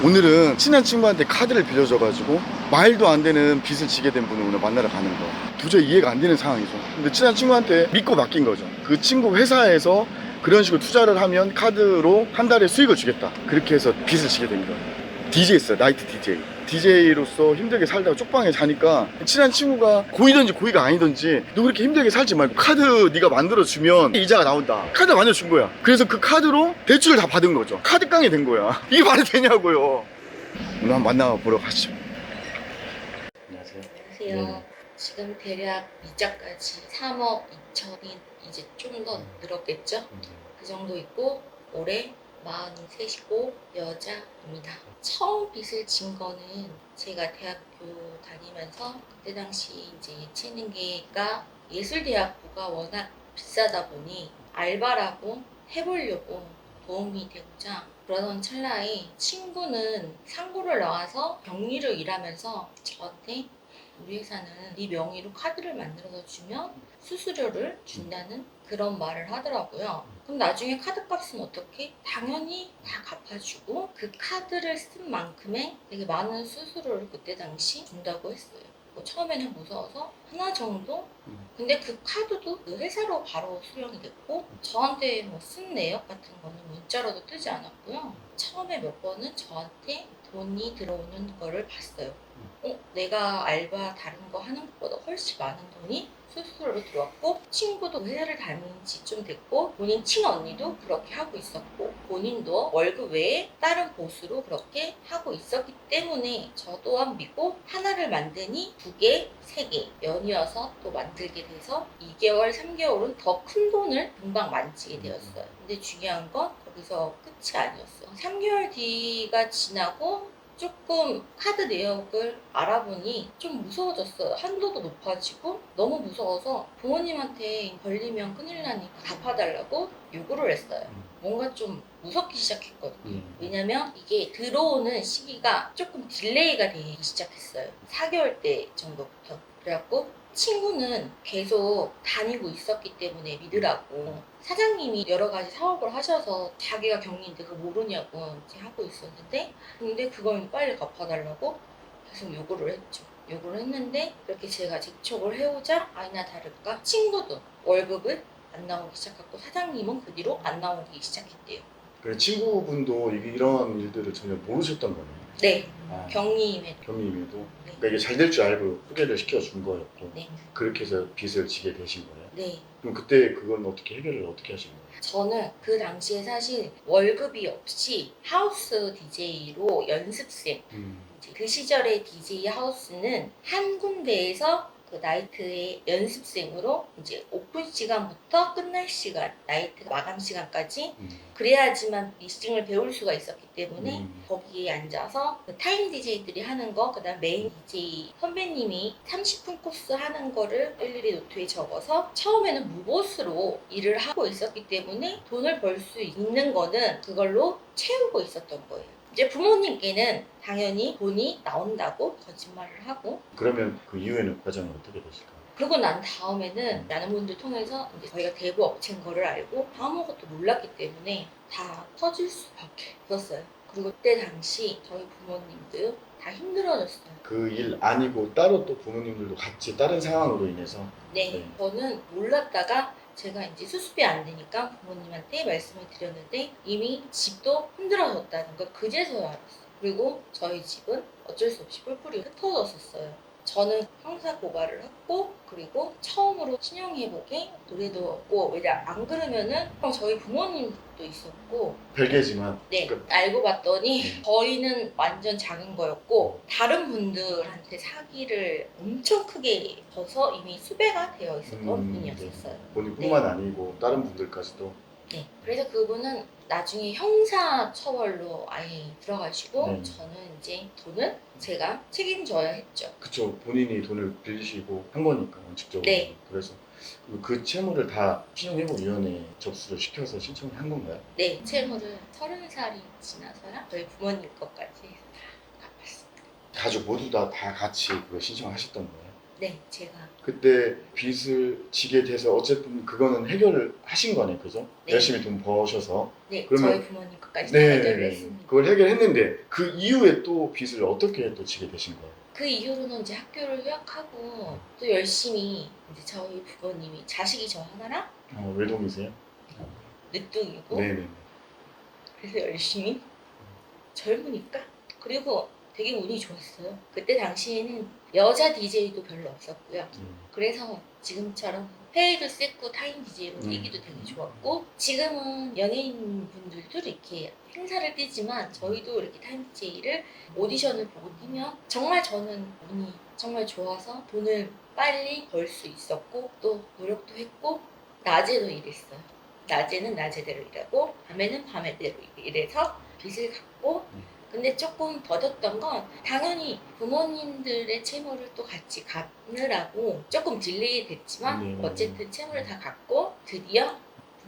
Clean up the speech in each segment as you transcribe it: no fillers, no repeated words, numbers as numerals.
오늘은 친한 친구한테 카드를 빌려줘가지고 말도 안 되는 빚을 지게 된 분을 오늘 만나러 가는 거야. 도저히 이해가 안 되는 상황이죠. 근데 친한 친구한테 믿고 맡긴 거죠. 그 친구 회사에서 그런 식으로 투자를 하면 카드로 한 달에 수익을 주겠다. 그렇게 해서 빚을 지게 된 거야. DJ였어요. 나이트 DJ. DJ로서 힘들게 살다가 쪽방에 자니까 친한 친구가 고이든지 고이가 아니든지 너 그렇게 힘들게 살지 말고 카드 네가 만들어주면 이자가 나온다. 카드 만들어준 거야. 그래서 그 카드로 대출을 다 받은 거죠. 카드깡이 된 거야. 이게 말이 되냐고요. 오늘 한번 만나보러 가시죠. 안녕하세요. 안녕하세요. 지금 대략 이자까지 3억 2천이 이제 좀 더 늘었겠죠? 그 정도 있고 올해 43이고 여자입니다. 처음 빚을 진 거는 제가 대학교 다니면서 그때 당시 이제 예체능계가 예술대학부가 워낙 비싸다 보니 알바라고 해보려고 도움이 되고자 그러던 찰나에 친구는 상고를 나와서 격리로 일하면서 저한테 우리 회사는 네 명의로 카드를 만들어서 주면 수수료를 준다는 그런 말을 하더라고요. 그럼 나중에 카드값은 어떻게? 당연히 다 갚아주고 그 카드를 쓴 만큼의 되게 많은 수수료를 그때 당시 준다고 했어요. 뭐 처음에는 무서워서 하나 정도? 근데 그 카드도 그 회사로 바로 수령이 됐고 저한테 뭐 쓴 내역 같은 거는 문자로도 뜨지 않았고요. 처음에 몇 번은 저한테 돈이 들어오는 거를 봤어요. 내가 알바 다른 거 하는 것보다 훨씬 많은 돈이 수수료로 들어왔고 친구도 회사를 다닌 지 좀 됐고 본인 친언니도 그렇게 하고 있었고 본인도 월급 외에 다른 보수로 그렇게 하고 있었기 때문에 저 또한 믿고 하나를 만드니 2개, 3개 연이어서 또 만들게 돼서 2개월, 3개월은 더 큰 돈을 금방 만지게 되었어요. 근데 중요한 건 거기서 끝이 아니었어요. 3개월 뒤가 지나고 조금 카드 내역을 알아보니 좀 무서워졌어요. 한도도 높아지고 너무 무서워서 부모님한테 걸리면 큰일 나니까 갚아달라고 요구를 했어요. 뭔가 좀 무섭기 시작했거든요. 왜냐면 이게 들어오는 시기가 조금 딜레이가 되기 시작했어요. 4개월 때 정도부터. 그래갖고 친구는 계속 다니고 있었기 때문에 믿으라고 사장님이 여러 가지 사업을 하셔서 자기가 격리인데 그거 모르냐고 이렇게 하고 있었는데 근데 그걸 빨리 갚아달라고 계속 요구를 했죠. 요구를 했는데 이렇게 제가 재촉을 해오자 아니나 다를까 친구도 월급을 안 나오기 시작했고 사장님은 그 뒤로 안 나오기 시작했대요. 그래 친구분도 이런 일들을 전혀 모르셨던 거네요. 네. 아, 격리임에도. 경리임에도. 네. 그러니까 이게 잘 될 줄 알고 소개를 시켜준 거였고 네. 그렇게 해서 빚을 지게 되신 거예요. 네. 그럼 그때 그건 어떻게 해결을 어떻게 하신 거예요? 저는 그 당시에 사실 월급이 없이 하우스 DJ로 연습생 이제 그 시절의 DJ 하우스는 한 군데에서 그 나이트의 연습생으로 이제 오픈 시간부터 끝날 시간, 나이트 마감 시간까지 그래야지만 리스팅을 배울 수가 있었기 때문에 거기에 앉아서 그 타임 DJ들이 하는 거, 그다음 메인 DJ 선배님이 30분 코스 하는 거를 일일이 노트에 적어서 처음에는 무보수로 일을 하고 있었기 때문에 돈을 벌 수 있는 거는 그걸로 채우고 있었던 거예요. 이제 부모님께는 당연히 돈이 나온다고 거짓말을 하고 그러면 그 이후에는 과정이 어떻게 되실까요? 그러고 난 다음에는 많은 분들 통해서 이제 저희가 대부 업체인 거를 알고 아무것도 몰랐기 때문에 다 터질 수밖에 없었어요. 그리고 그때 당시 저희 부모님도 다 힘들어졌어요. 그 일 아니고 따로 또 부모님들도 같이 다른 상황으로 인해서 네, 저는 몰랐다가 제가 이제 수습이 안 되니까 부모님한테 말씀을 드렸는데 이미 집도 힘들어졌다는 걸 그제서야 알았어요. 그리고 저희 집은 어쩔 수 없이 뿔뿔이 흩어졌었어요. 저는 형사 고발을 했고 그리고 처음으로 신용회복에 노래도 없고 왜냐 안 그러면은 저희 부모님도 있었고 별개지만 네 그- 알고 봤더니 저희는 완전 작은 거였고 다른 분들한테 사기를 엄청 크게 져서 이미 수배가 되어 있었던 분이었어요. 본인뿐만 아니고 다른 분들까지도. 네. 그래서 그분은 나중에 형사 처벌로 아예 들어가시고 네. 저는 이제 돈을 제가 책임져야 했죠. 그쵸. 본인이 돈을 빌리시고 한 거니까 원칙적으로. 네. 그래서 그 채무를 다 신용회복위원회에 접수를 시켜서 신청을 한 건가요? 네, 채무를 30살이 지나서야 저희 부모님 것까지 다 갚았습니다. 가족 모두 다 같이 그거 신청하셨던 거예요? 네, 제가. 그때 빚을 지게 돼서 어쨌든 그거는 해결을 하신 거네, 그죠? 네. 열심히 돈 버셔서. 네, 그러면- 저희 부모님 것까지 다 해결을 했습니다. 그걸 해결했는데 그 이후에 또 빚을 어떻게 또 지게 되신 거예요? 그 이후로는 이제 학교를 휴학하고 또 열심히 이제 저희 부모님이 자식이 저 하나랑 외동이세요? 늦둥이고 네네. 그래서 열심히 젊으니까 그리고 되게 운이 좋았어요. 그때 당시에는 여자 DJ도 별로 없었고요. 그래서 지금처럼 해외도 셌고 타임 DJ로 뛰기도 되게 좋았고 지금은 연예인 분들도 이렇게 행사를 뛰지만 저희도 이렇게 타임 DJ를 오디션을 보고 뛰면 정말 저는 운이 정말 좋아서 돈을 빨리 벌 수 있었고 또 노력도 했고 낮에도 일했어요. 낮에는 낮에대로 일하고 밤에는 밤에대로 일해서 빚을 갚고 근데 조금 더뎠던 건 당연히 부모님들의 채무를 또 같이 갚느라고 조금 딜레이 됐지만 어쨌든 채무를 다 갚고 드디어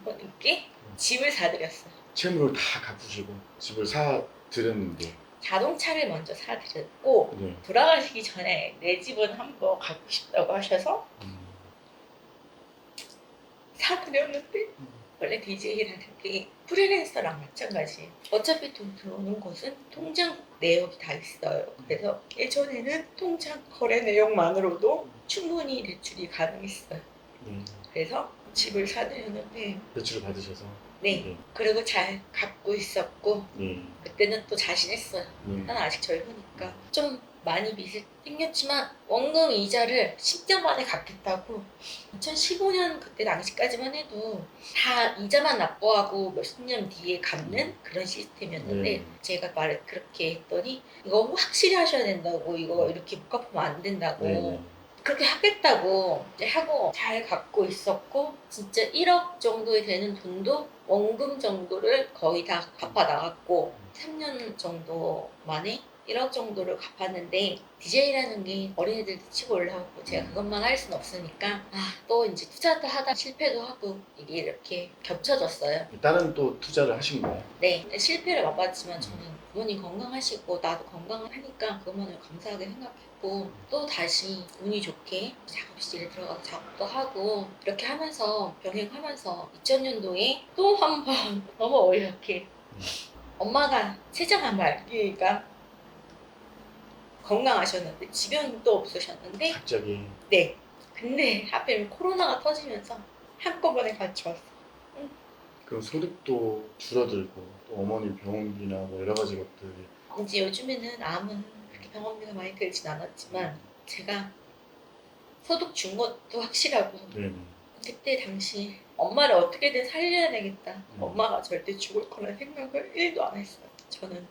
부모님께 집을 사드렸어요. 채무를 다 갚으시고 집을 사 드렸는데. 자동차를 먼저 사드렸고 네. 돌아가시기 전에 내 집은 한번 갖고 싶다고 하셔서 사드렸는데 원래 DJ라는 게 프리랜서랑 마찬가지예요. 어차피 돈 들어오는 곳은 통장 내역이 다 있어요. 그래서 예전에는 통장 거래 내역만으로도 충분히 대출이 가능했어요. 그래서 집을 사드렸는데 대출을 받으셔서. 네. 그리고 잘 갚고 있었고 네. 그때는 또 자신했어요. 난 아직 젊으니까 좀 많이 빚을 땡겼지만 원금 이자를 10년 만에 갚겠다고 2015년 그때 당시까지만 해도 다 이자만 납부하고 몇십 년 뒤에 갚는 그런 시스템이었는데 제가 말을 그렇게 했더니 이거 확실히 하셔야 된다고 이거 이렇게 못 갚으면 안 된다고 그렇게 하겠다고 이제 하고 잘 갚고 있었고 진짜 1억 정도에 되는 돈도 원금 정도를 거의 다 갚아 나갔고 3년 정도 만에 1억 정도를 갚았는데 DJ라는 게 어린애들도 치고 올라오고 제가 그것만 할 순 없으니까 또 이제 투자도 하다 실패도 하고 이게 이렇게 겹쳐졌어요. 다른 또 투자를 하신 거예요? 네, 실패를 맛봤지만 저는 부모님 건강하시고 나도 건강하니까 그것만을 감사하게 생각했고 또 다시 운이 좋게 작업실에 들어가서 작업도 하고 이렇게 하면서 병행하면서 2000년도에 또 한 번 너무 어이없게 엄마가 췌장암 말기가 건강하셨는데 지병도 없으셨는데 갑자기. 네. 근데 하필 코로나가 터지면서 한꺼번에 같이 왔어. 그럼 소득도 줄어들고 또 어머니 병원비나 뭐 여러 가지 것들이. 이제 요즘에는 암은 그렇게 병원비가 많이 들진 않았지만 제가 소득 준 것도 확실하고 네네. 그때 당시 엄마를 어떻게든 살려야 되겠다. 엄마가 절대 죽을 거라는 생각을 1도 안 했어요. 저는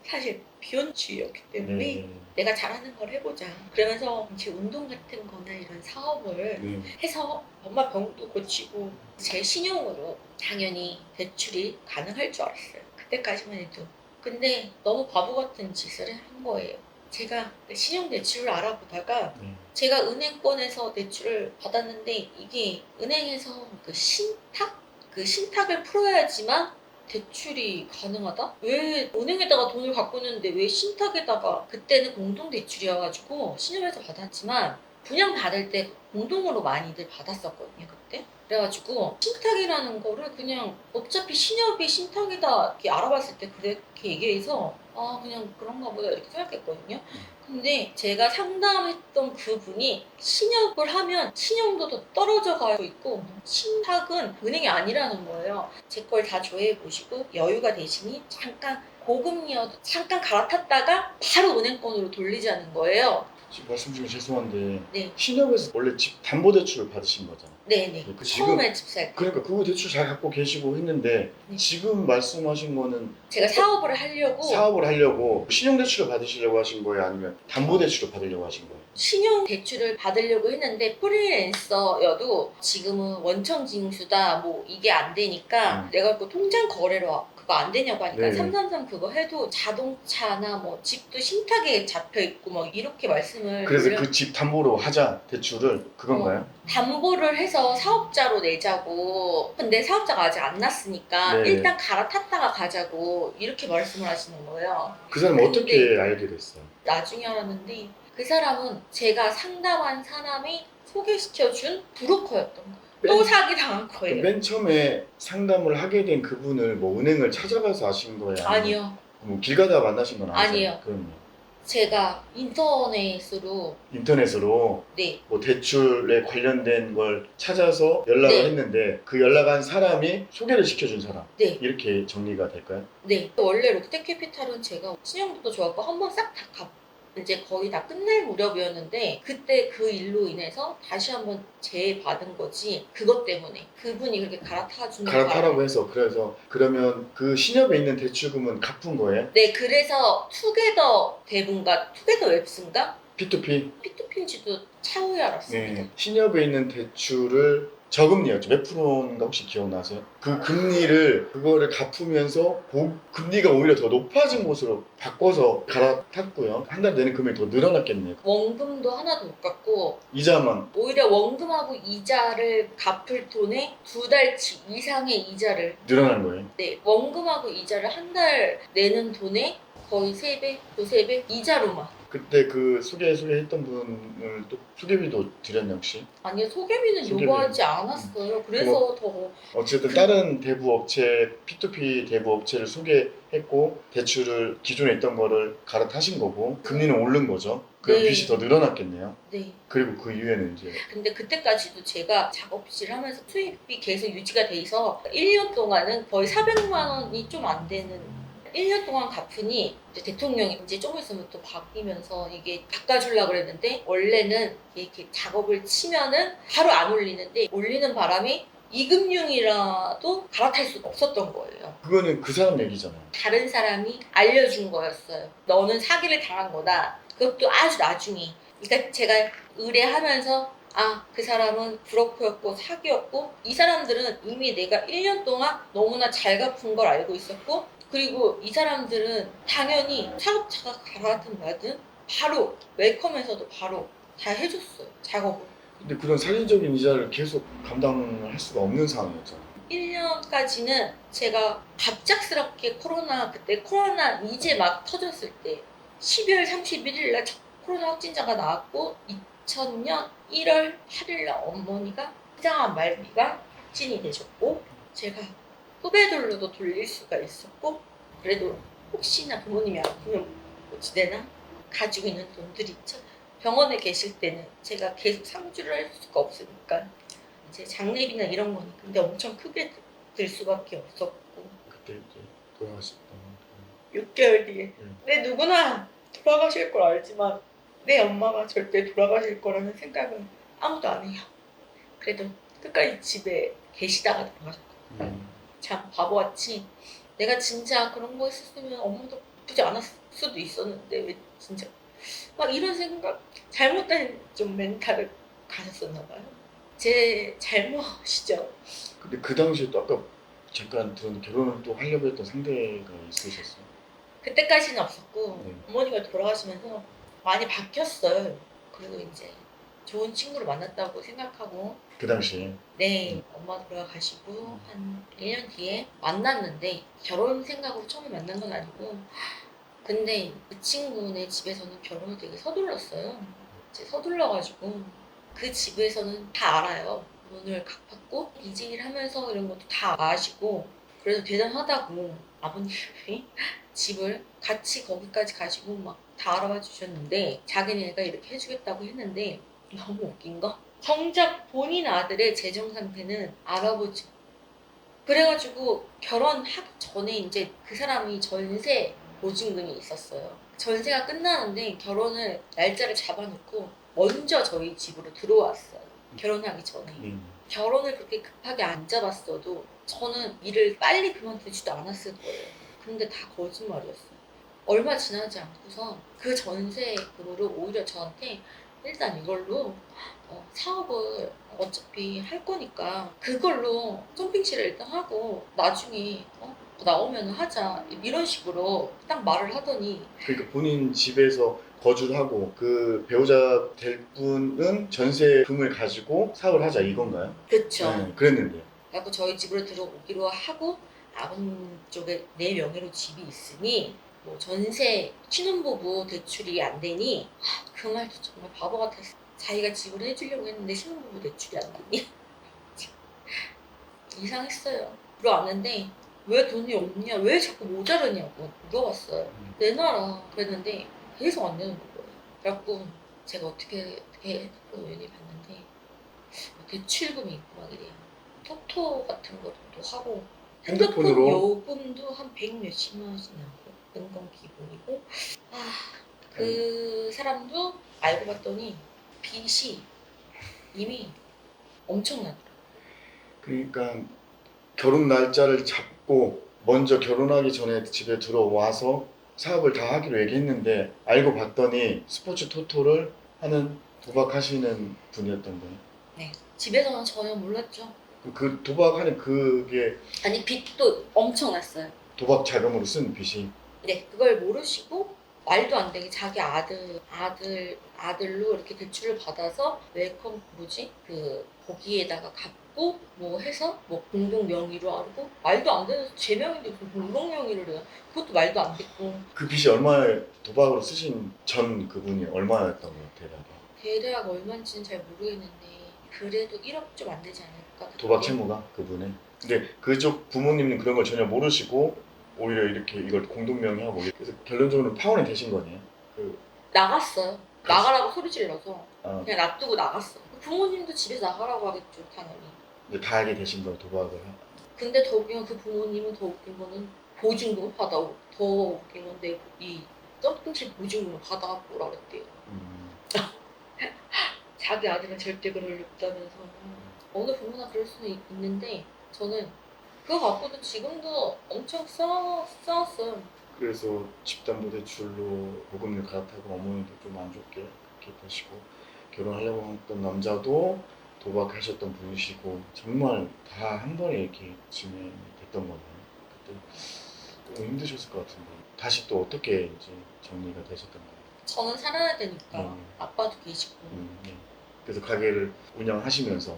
사실 비혼주의였기 때문에 내가 잘하는 걸 해보자. 그러면서 제 운동 같은 거나 이런 사업을 해서 엄마 병도 고치고 제 신용으로 당연히 대출이 가능할 줄 알았어요. 그때까지만 해도. 근데 너무 바보 같은 짓을 한 거예요. 제가 신용 대출을 알아보다가 제가 은행권에서 대출을 받았는데 이게 은행에서 그 신탁을 풀어야지만 대출이 가능하다? 왜 은행에다가 돈을 갖고 있는데 왜 신탁에다가 그때는 공동대출이어가지고 신용해서 받았지만 분양받을 때 공동으로 많이들 받았었거든요 그때 그래가지고 신탁이라는 거를 그냥 어차피 신협이 신탁이다 이렇게 알아봤을 때 그렇게 얘기해서 그냥 그런가 보다 이렇게 생각했거든요 근데 제가 상담했던 그분이 신협을 하면 신용도 더 떨어져 가고 있고 신탁은 은행이 아니라는 거예요. 제 걸 다 조회해 보시고 여유가 되시니 잠깐 고금리여도 잠깐 갈아탔다가 바로 은행권으로 돌리자는 거예요. 지금 말씀 중에 죄송한데 네. 신협에서 원래 집 담보대출을 받으신 거잖아요. 네네. 그 처음에 집 살 때. 그러니까 그거 대출 잘 갖고 계시고 했는데 지금 말씀하신 거는 제가 사업을 하려고 신용대출을 받으시려고 하신 거예요? 아니면 담보대출을 받으려고 하신 거예요? 신용 대출을 받으려고 했는데 프리랜서여도 지금은 원청 징수다 뭐 이게 안 되니까 내가 그 통장 거래로 그거 안 되냐고 하니까 333 그거 해도 자동차나 뭐 집도 신탁에 잡혀 있고 뭐 이렇게 말씀을 그래서 그 집 담보로 하자 대출을 그건가요? 담보를 해서 사업자로 내자고 근데 사업자가 아직 안 났으니까 일단 갈아탔다가 가자고 이렇게 말씀을 하시는 거예요. 그 사람은 어떻게 알게 됐어요? 나중에 알았는데 그 사람은 제가 상담한 사람이 소개시켜준 브로커였던 거예요. 맨- 또 사기당한 거예요. 맨 처음에 상담을 하게 된 그분을 뭐 은행을 찾아가서 아신 거예요? 아니요. 뭐길 가다가 만나신 건 아니죠? 아니요. 그럼요. 제가 인터넷으로 인터넷으로 네. 뭐 대출에 관련된 걸 찾아서 연락을 네. 했는데 그 연락한 사람이 소개를 시켜준 사람. 네. 이렇게 정리가 될까요? 네. 원래 롯데캐피탈은 제가 신용도 좋았고 한번 싹 다 이제 거의 다 끝낼 무렵이었는데 그때 그 일로 인해서 다시 한번 재받은 거지. 그것 때문에 그분이 그렇게 갈아타주는 갈아타라고 해서 그래서 그러면 그 신협에 있는 대출금은 갚은 거예요? 네. 그래서 투게더 대분가 투게더 웹스인가 P2P. P2P인지도 차후에 알았습니다. 네. 신협에 있는 대출을 저금리였죠. 몇 프로인가 혹시 기억나세요? 그 금리를 그거를 갚으면서 금리가 오히려 더 높아진 곳으로 바꿔서 갈아탔고요. 한 달 내는 금액이 더 늘어났겠네요. 원금도 하나도 못 갚고 이자만. 오히려 원금하고 이자를 갚을 돈에 2달치 이상의 이자를 늘어난 거예요. 네, 원금하고 이자를 한 달 내는 돈에 거의 3배, 2~3배 이자로만. 그때 그 소개했던 분을 또 소개비도 드렸나요 혹시? 아니요, 소개비는 소개비. 요구하지 않았어요. 그래서 더 어쨌든 다른 대부 업체, P2P 대부 업체를 소개했고 대출을 기존에 있던 거를 갈아타신 거고 금리는 오른 거죠. 그럼 네. 빚이 더 늘어났겠네요. 네. 그리고 그 이후에는 이제 근데 그때까지도 제가 작업실 하면서 수입이 계속 유지가 돼 있어 1년 동안은 거의 400만 원이 좀 안 되는 1년 동안 갚으니 이제 대통령이 이제 좀 있으면 또 바뀌면서 이게 바꿔주려고 그랬는데 원래는 이렇게 작업을 치면은 바로 안 올리는데 올리는 바람에 이금융이라도 갈아탈 수가 없었던 거예요. 그거는 그 사람 얘기잖아요. 다른 사람이 알려준 거였어요. 너는 사기를 당한 거다. 그것도 아주 나중에. 그러니까 제가 의뢰하면서 그 사람은 브로커였고 사기였고 이 사람들은 이미 내가 1년 동안 너무나 잘 갚은 걸 알고 있었고 그리고 이 사람들은 당연히 사업자가 갈아탄 말든 바로 웰컴에서도 바로 다 해줬어요. 작업을. 근데 그런 살인적인 이자를 계속 감당할 수가 없는 상황이었잖아요. 1년까지는 제가 갑작스럽게 그때 코로나 이제 막 터졌을 때 12월 31일 날 코로나 확진자가 나왔고 2000년 1월 8일 날 어머니가 시장암 말기가 확진이 되셨고 제가 후배들로도 돌릴 수가 있었고 그래도 혹시나 부모님이 아프면 어찌 되나 가지고 있는 돈들이 있죠. 병원에 계실 때는 제가 계속 상주를 할 수가 없으니까 이제 장례비나 이런 거니 근데 엄청 크게 들 수밖에 없었고 그때 이제 돌아가셨던 6개월 뒤에 내 누구나 돌아가실 걸 알지만 내 엄마가 절대 돌아가실 거라는 생각은 아무도 안 해요. 그래도 끝까지 집에 계시다가 돌아가셨거든요. 참 바보같이 내가 진짜 그런 거 했었으면 엄마도 아프지 않았을 수도 있었는데 왜 진짜 막 이런 생각 잘못된 좀 멘탈을 가졌었나 봐요. 제 잘못이죠. 근데 그 당시에 또 아까 잠깐 들었는데 결혼을 또 하려고 했던 상대가 있으셨어요? 그때까지는 없었고 네. 어머니가 돌아가시면서 많이 바뀌었어요. 그리고 이제 좋은 친구를 만났다고 생각하고 그 당시에 네, 엄마 돌아가시고 한 1년 뒤에 만났는데 결혼 생각으로 처음에 만난 건 아니고 근데 그 친구네 집에서는 결혼을 되게 서둘렀어요. 이제 서둘러가지고 그 집에서는 다 알아요. 돈을 갚았고 이직을 하면서 이런 것도 다 아시고 그래서 대단하다고 아버님이 집을 같이 거기까지 가시고 막 다 알아봐 주셨는데 자기네가 이렇게 해주겠다고 했는데 너무 웃긴 거 정작 본인 아들의 재정 상태는 알아보지. 그래가지고 결혼하기 전에 이제 그 사람이 전세 보증금이 있었어요. 전세가 끝나는데 결혼을 날짜를 잡아놓고 먼저 저희 집으로 들어왔어요. 결혼하기 전에. 결혼을 그렇게 급하게 안 잡았어도 저는 일을 빨리 그만두지도 않았을 거예요. 근데 다 거짓말이었어요. 얼마 지나지 않고서 그 전세금으로 오히려 저한테 일단 이걸로 사업을 어차피 할 거니까 그걸로 캠핑실을 일단 하고 나중에 나오면 하자 이런 식으로 딱 말을 하더니 그러니까 본인 집에서 거주를 하고 그 배우자 될 분은 전세금을 가지고 사업을 하자 이건가요? 그쵸. 네, 그랬는데요. 그래서 저희 집으로 들어오기로 하고 아버님 쪽에 내 명의로 집이 있으니 뭐 전세 신혼부부 대출이 안 되니 그 말도 정말 바보 같았어. 자기가 집을 해주려고 했는데 신혼부부 대출이 안 되니 이상했어요. 들어왔는데 왜 돈이 없냐, 왜 자꾸 모자르냐고 물어봤어요. 내놔라 그랬는데 계속 안 내는 거예요. 그래갖고 제가 어떻게 핸드폰 우연히 봤는데 대출금이 있고 막 이래요. 토토 같은 것도 하고 핸드폰 핸드폰으로? 요금도 한 100 몇십만 원씩 나고 은건 기본이고 그 사람도 알고 봤더니 빚이 이미 엄청나더라고요. 그러니까 결혼 날짜를 잡고 먼저 결혼하기 전에 집에 들어와서 사업을 다 하기로 얘기했는데 알고 봤더니 스포츠 토토를 하는 도박하시는 분이었던 거예요. 네. 집에서는 전혀 몰랐죠. 그 도박하는 그게 아니 빚도 엄청났어요. 도박 자금으로 쓴 빚이. 네, 그걸 모르시고 말도 안 되게 자기 아들로 이렇게 대출을 받아서 웰컴 뭐지 그 거기에다가 갚고 뭐 해서 뭐 공동 명의로 하고 말도 안 되는 제 명인데 그 공동 명의를 해요. 그것도 말도 안 됐고 그 빚이 얼마에 도박으로 쓰신 전 그분이 얼마였던 거예요, 대략에? 대략 얼마인지는 잘 모르겠는데 그래도 1억 좀 안 되지 않을까? 도박 채무가 그분의. 근데 그쪽 부모님은 그런 걸 전혀 모르시고 오히려 이렇게 이걸 공동명의하고 그래서 결론적으로 파혼이 되신 거네요. 나갔어요. 나가라고 소리 질러서 아, 그냥 놔두고 나갔어. 부모님도 집에서 나가라고 하겠죠, 당연히. 이제 다 알게 되신 거예요, 도박을. 근데 더 웃긴 건 그 부모님은 더 웃긴 거는 보증금을 받아오고 더 웃긴 건데 이 점프실 보증금을 받아갖고 오라 그랬대요. 자기 아들은 절대 그럴 리 없다면서. 어느 부모나 그럴 수는 있는데 저는 그거 갖고도 지금도 엄청 싸웠어요. 그래서 집담보대출로 보금을 갈아타고 어머니도 좀 안 좋게 그렇게 되시고 결혼하려고 했던 남자도 도박하셨던 분이시고 정말 다 한 번에 이렇게 진행이 됐던 거네요. 그때 너무 힘드셨을 것 같은데 다시 또 어떻게 이제 정리가 되셨던 거예요? 저는 살아야 되니까 아빠도 계시고 네. 그래서 가게를 운영하시면서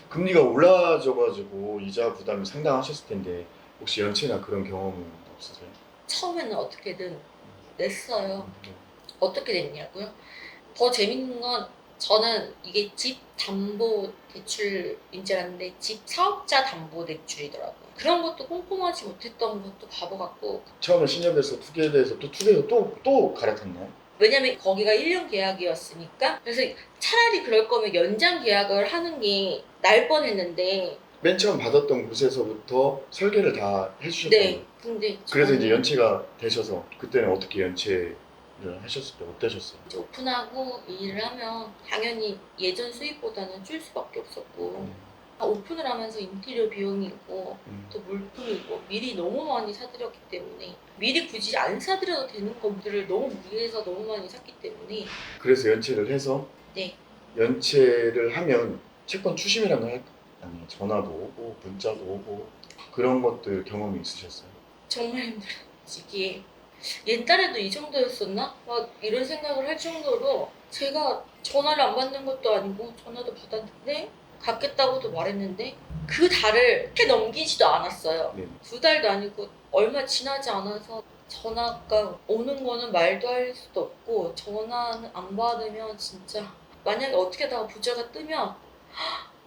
금리가 올라져가지고 이자 부담이 상당하셨을 텐데 혹시 연체나 그런 경험은 없으세요? 처음에는 어떻게든 냈어요. 네. 어떻게 됐냐고요? 더 재밌는 건 저는 이게 집 담보 대출인 줄 알았는데 집 사업자 담보 대출이더라고요. 그런 것도 꼼꼼하지 못했던 것도 바보 같고 처음에 신협에서 투게더에서 또 갈아탔나요? 왜냐면 거기가 1년 계약이었으니까 그래서 차라리 그럴 거면 연장 계약을 하는 게 나을 뻔했는데 맨 처음 받았던 곳에서부터 설계를 다 해주셨다고요? 네 근데 그래서 저는 이제 연체가 되셔서 그때는 어떻게 연체를 하셨을 때 어떠셨어요? 이제 오픈하고 이 일을 하면 당연히 예전 수입보다는 줄 수밖에 없었고 오픈을 하면서 인테리어 비용이고 또 물품이고 미리 너무 많이 사들였기 때문에 미리 굳이 안 사들여도 되는 것들을 너무 무리해서 너무 많이 샀기 때문에 그래서 연체를 해서 네. 연체를 하면 채권 추심이라는 거 아니에요? 전화도 오고 문자도 오고 그런 것들 경험이 있으셨어요? 정말 힘들어요. 이게 옛날에도 이 정도였었나? 막 이런 생각을 할 정도로 제가 전화를 안 받는 것도 아니고 전화도 받았는데 갚겠다고도 말했는데 그 달을 이렇게 넘기지도 않았어요. 네. 2달도 아니고 얼마 지나지 않아서 전화가 오는 거는 말도 할 수도 없고 전화는 안 받으면 진짜 만약에 어떻게 다가 부자가 뜨면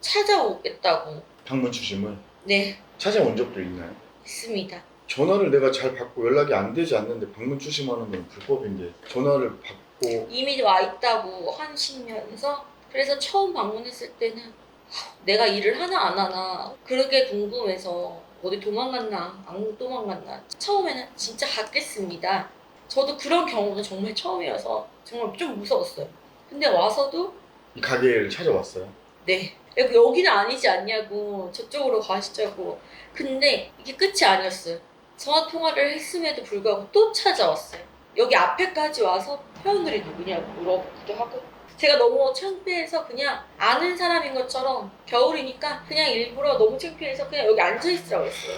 찾아오겠다고. 방문 추심을 네, 찾아온 적도 있나요? 있습니다. 전화를 내가 잘 받고 연락이 안 되지 않는데 방문 추심하는 건 불법인데 전화를 받고 이미 와 있다고 하시면서 그래서 처음 방문했을 때는 내가 일을 하나 안 하나 그러게 궁금해서 어디 도망갔나 안 도망갔나 처음에는 진짜 갔겠습니다. 저도 그런 경우는 정말 처음이어서 정말 좀 무서웠어요. 근데 와서도 이 가게를 찾아왔어요. 네 여기는 아니지 않냐고 저쪽으로 가시자고. 근데 이게 끝이 아니었어요. 전화 통화를 했음에도 불구하고 또 찾아왔어요. 여기 앞에까지 와서 회원들이 누구냐고 물어보기도 하고 제가 너무 창피해서 그냥 아는 사람인 것처럼 겨울이니까 그냥 일부러 너무 창피해서 그냥 여기 앉아있으라고 했어요.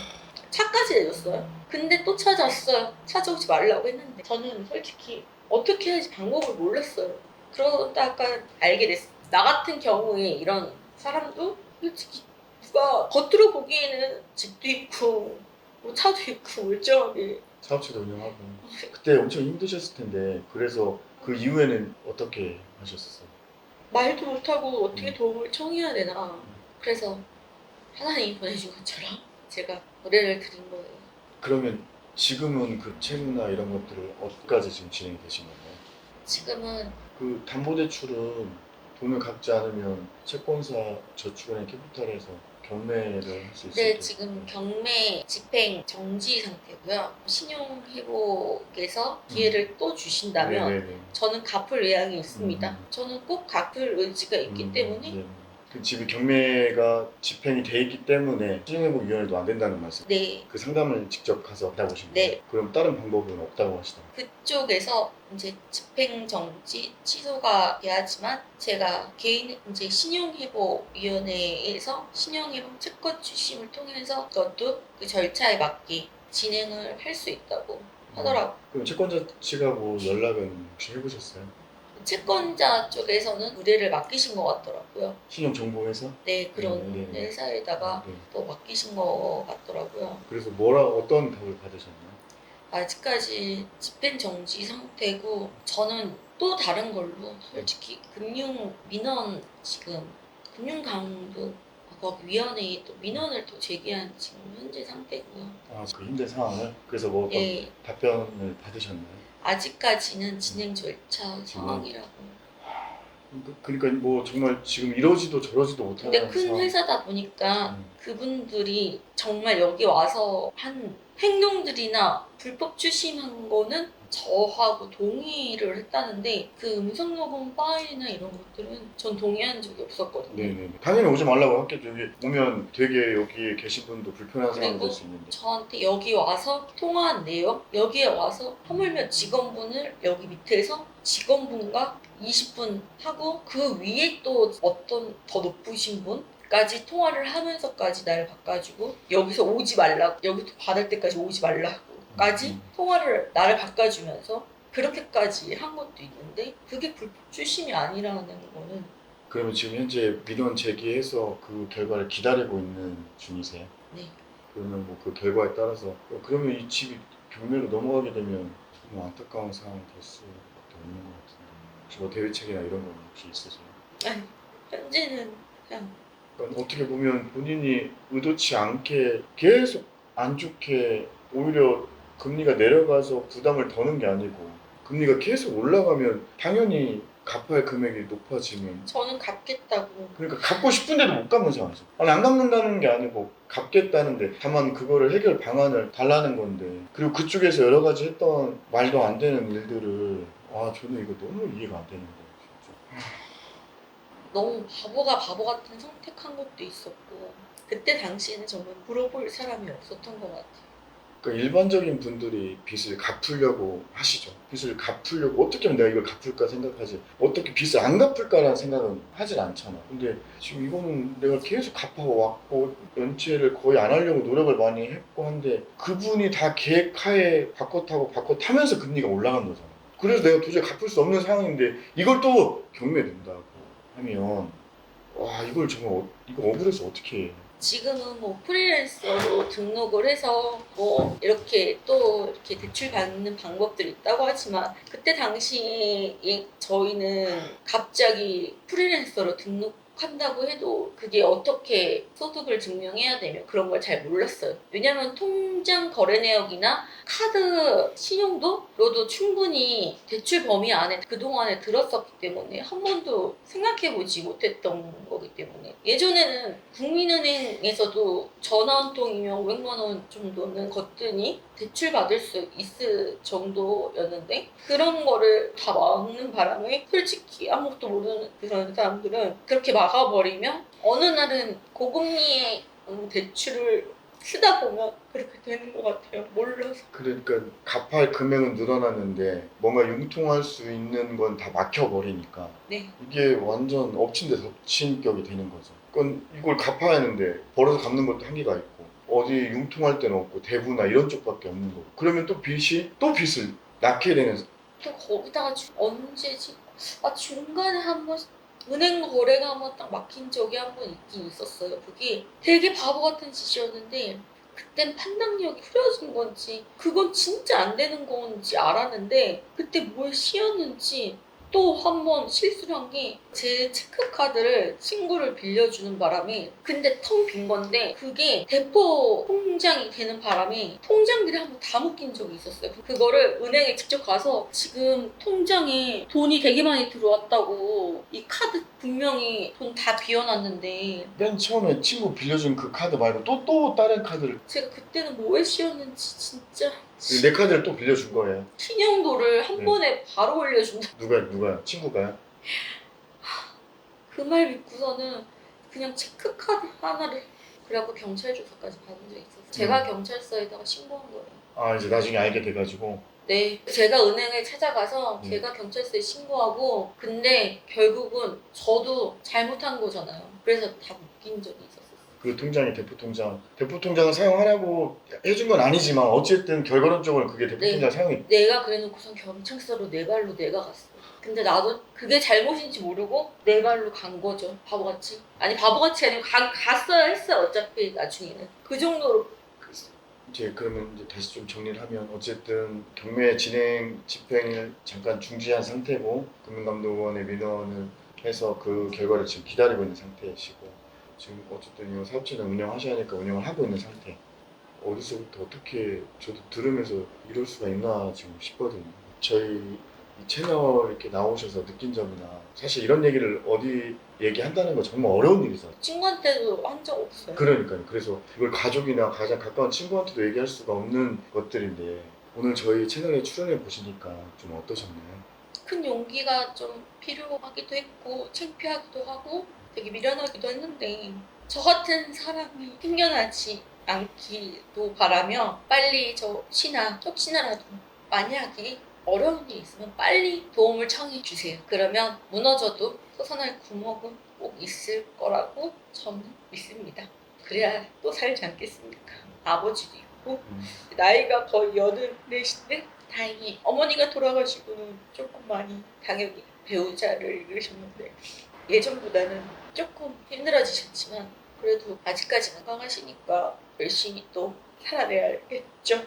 차까지 내줬어요. 근데 또 찾아왔어요. 찾아오지 말라고 했는데 저는 솔직히 어떻게 해야지 방법을 몰랐어요. 그러다가 알게 됐어요. 나 같은 경우에 이런 사람도 솔직히 누가 겉으로 보기에는 집도 있고 뭐 차도 있고 멀쩡하게 사업체도 운영하고 그때 엄청 힘드셨을 텐데 그래서 그 이후에는 어떻게 하셨었어요? 말도 못하고 어떻게 음. 도움을 청해야 되나. 그래서 하나님이 보내준 것처럼 제가 노래를 드린 거예요. 그러면 지금은 그 채무나 이런 것들을 어디까지 지금 진행이 되신 건가요? 지금은 그 담보대출은 돈을 갚지 않으면 채권사 저축은행 캐피탈에서 경매를 할 수 있을 네, 때 지금 경매 집행 정지 상태고요. 신용 회복에서 기회를 또 주신다면 네네네. 저는 갚을 의향이 있습니다. 음. 저는 꼭 갚을 의지가 있기 때문에 네. 그 집이 경매가 집행이 돼 있기 때문에 신용회복위원회도 안 된다는 말씀. 네, 그 상담을 직접 가서 받아보신 거예요? 네. 그럼 다른 방법은 없다고 하시더라고요. 그쪽에서 이제 집행 정지 취소가 돼야지만 제가 개인 이제 신용회복위원회에서 신용회복 채권 출심을 통해서 그것도 그 절차에 맞게 진행을 할 수 있다고 하더라고요. 그럼 채권자 측하고 연락은 혹시 해보셨어요? 채권자 쪽에서는 의뢰를 맡기신 것 같더라고요. 신용정보회사? 네, 그런 네. 회사에다가 네. 또 맡기신 것 같더라고요. 그래서 어떤 답을 받으셨나요? 아직까지 집행 정지 상태고 저는 또 다른 걸로 솔직히 금융 민원 지금 금융 강도 거기 위원회에 또 민원을 또 제기한 지금 현재 상태고요. 그 힘든 상황을? 그래서 뭐 어떤 예, 답변을 받으셨나요? 아직까지는 진행 절차 진행. 상황이라고. 그러니까 뭐 정말 지금 이러지도 저러지도 못하는 근데 큰 상황. 회사다 보니까 음. 그분들이 정말 여기 와서 한 행동들이나 불법 추심한 거는 저하고 동의를 했다는데 그 음성 녹음 파일이나 이런 것들은 전 동의한 적이 없었거든요. 네네네. 당연히 오지 말라고 했겠죠. 여기 오면 되게 여기 계신 분도 불편한 상황이 그리고 될 수 있는데. 저한테 여기 와서 통화한 내용, 여기에 와서 하물며 직원분을 여기 밑에서 직원분과 20분 하고 그 위에 또 어떤 더 높으신 분까지 통화를 하면서까지 날 바꿔주고 여기서 오지 말라고, 여기서 받을 때까지 오지 말라고까지 통화를 나를 바꿔주면서 그렇게까지 한 것도 있는데 그게 불법 출심이 아니라는 거는. 그러면 지금 현재 민원 제기해서 그 결과를 기다리고 있는 중이세요? 네. 그러면 뭐 그 결과에 따라서 그러면 이 집이 경매로 넘어가게 되면 정말 안타까운 상황이 될 수밖에 없는 것 같은데 혹시 뭐 대비책이나 이런 건 혹시 있으세요? 아니, 현재는 그냥 그러니까 어떻게 보면 본인이 의도치 않게 계속 안 좋게 오히려 금리가 내려가서 부담을 더는 게 아니고 금리가 계속 올라가면 당연히 갚아야 할 금액이 높아지면 저는 갚겠다고. 그러니까 갚고 싶은데도 못 갚는 상황이죠. 아니 안 갚는다는 게 아니고 갚겠다는데 다만 그거를 해결 방안을 달라는 건데 그리고 그쪽에서 여러 가지 했던 말도 안 되는 일들을 저는 이거 너무 이해가 안 되는 거예요. 진짜. 너무 바보가 바보 같은 선택한 것도 있었고 그때 당시에는 정말 물어볼 사람이 없었던 것 같아요. 그러니까 일반적인 분들이 빚을 갚으려고 하시죠. 빚을 갚으려고 어떻게 하면 내가 이걸 갚을까 생각하지 어떻게 빚을 안 갚을까라는 생각은 하질 않잖아. 근데 지금 이거는 내가 계속 갚아왔고 연체를 거의 안 하려고 노력을 많이 했고 한데 그분이 다 계획하에 바꿔 타면서 금리가 올라간 거잖아. 그래서 내가 도저히 갚을 수 없는 상황인데 이걸 또 경매된다고 하면 이걸 정말 이거 억울해서 어떻게 해. 지금은 뭐 프리랜서로 등록을 해서 뭐 이렇게 또 이렇게 대출 받는 방법들이 있다고 하지만 그때 당시에 저희는 갑자기 프리랜서로 등록한다고 해도 그게 어떻게 소득을 증명해야 되며 그런 걸 잘 몰랐어요. 왜냐면 통장 거래 내역이나 카드 신용도로도 충분히 대출 범위 안에 그동안에 들었었기 때문에 한 번도 생각해보지 못했던 거기 때문에 예전에는 국민은행에서도 전화 한 통이면 500만 원 정도는 거뜬히 대출 받을 수 있을 정도였는데 그런 거를 다 막는 바람에 솔직히 아무것도 모르는 그런 사람들은 그렇게 막아버리면 어느 날은 고금리의 대출을 쓰다 보면 그렇게 되는 것 같아요. 몰라서. 그러니까 갚을 금액은 늘어났는데 뭔가 융통할 수 있는 건 다 막혀버리니까 네. 이게 완전 엎친 데 덮친 격이 되는 거죠. 그건 이걸 갚아야 하는데 벌어서 갚는 것도 한계가 있고 어디 융통할 데는 없고 대부나 이런 쪽밖에 없는 거고 그러면 또 빚을 낳게 되는 또 거기다가 언제지? 중간에 한번 은행 거래가 한번 딱 막힌 적이 한 번 있긴 있었어요. 그게 되게 바보 같은 짓이었는데 그땐 판단력이 흐려진 건지 그건 진짜 안 되는 건지 알았는데 그때 뭘 씌었는지 또 한 번 실수를 한 게 제 체크카드를 친구를 빌려주는 바람에 근데 텅 빈 건데 그게 대포 통장이 되는 바람에 통장들이 한 번 다 묶인 적이 있었어요. 그거를 은행에 직접 가서 지금 통장에 돈이 되게 많이 들어왔다고 이 카드 분명히 돈 다 비워놨는데 맨 처음에 친구 빌려준 그 카드 말고 또 다른 카드를 제가 그때는 뭐에 씌웠는지 진짜 내 카드를 또 빌려준 거예요. 신용도를 한 네. 번에 바로 올려준다. 누가요? 친구가요? 그 말 믿고서는 그냥 체크카드 하나를 그래갖고 경찰 조사까지 받은 적이 있었어요. 제가 경찰서에다가 신고한 거예요. 아 이제 나중에 알게 돼가지고 네, 제가 은행에 찾아가서 네. 제가 경찰서에 신고하고 근데 결국은 저도 잘못한 거잖아요. 그래서 다 묶인 적이 있었어요. 그 통장이 대포 통장을 사용하라고 해준 건 아니지만 어쨌든 결과론적으로 그게 대포 네. 통장 사용이 내가 그래놓고선 경찰서로 내 발로 내가 갔어. 근데 나도 그게 잘못인지 모르고 내 발로 간 거죠. 바보같이. 아니 바보같이 아니고 갔어야 했어요. 어차피 나중에는. 그 정도로 이제 그러면 이제 다시 좀 정리를 하면 어쨌든 경매 진행 집행을 잠깐 중지한 상태고 금융감독원의 민원을 해서 그 결과를 지금 기다리고 있는 상태이시고 지금 어쨌든 이 사업체는 운영하셔야 하니까 운영을 하고 있는 상태. 어디서부터 어떻게 저도 들으면서 이럴 수가 있나 지금 싶거든요. 저희 이 채널 이렇게 나오셔서 느낀 점이나 사실 이런 얘기를 어디 얘기한다는 거 정말 어려운 일이잖아요. 친구한테도 한 적 없어요. 그러니까요. 그래서 이걸 가족이나 가장 가까운 친구한테도 얘기할 수가 없는 것들인데 오늘 저희 채널에 출연해 보시니까 좀 어떠셨나요? 큰 용기가 좀 필요하기도 했고 창피하기도 하고 되게 미련하기도 했는데 저 같은 사람이 생겨나지 않기도 바라며 빨리 저 혹시나라도 만약에 어려운 일이 있으면 빨리 도움을 청해 주세요. 그러면 무너져도 솟아날 구멍은 꼭 있을 거라고 저는 믿습니다. 그래야 또 살지 않겠습니까? 아버지도 있고 나이가 거의 84인데 다행히 어머니가 돌아가시고는 조금 많이 당연히 배우자를 잃으셨는데 예전보다는 조금 힘들어지셨지만 그래도 아직까지는 건강하시니까 열심히 또 살아내야겠죠.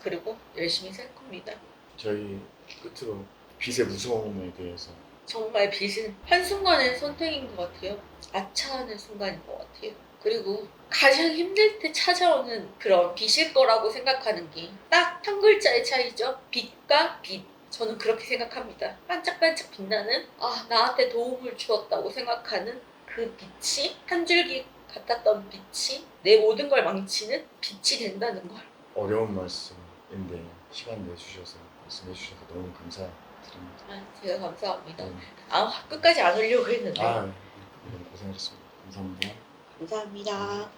그리고 열심히 살 겁니다. 저희 끝으로 빚의 무서움에 대해서 정말 빚은 한순간의 선택인 것 같아요. 아차하는 순간인 것 같아요. 그리고 가장 힘들 때 찾아오는 그런 빚일 거라고 생각하는 게 딱 한 글자의 차이죠. 빚과 빚. 저는 그렇게 생각합니다. 반짝반짝 빛나는 나한테 도움을 주었다고 생각하는 그 빛이 한 줄기 같았던 빛이 내 모든 걸 망치는 빛이 된다는 걸. 어려운 말씀인데 시간 내주셔서 말씀해 주셔서 너무 감사드립니다. 제가 감사합니다. 네. 끝까지 안 오려고 했는데. 너무 고생하셨습니다. 감사합니다. 감사합니다.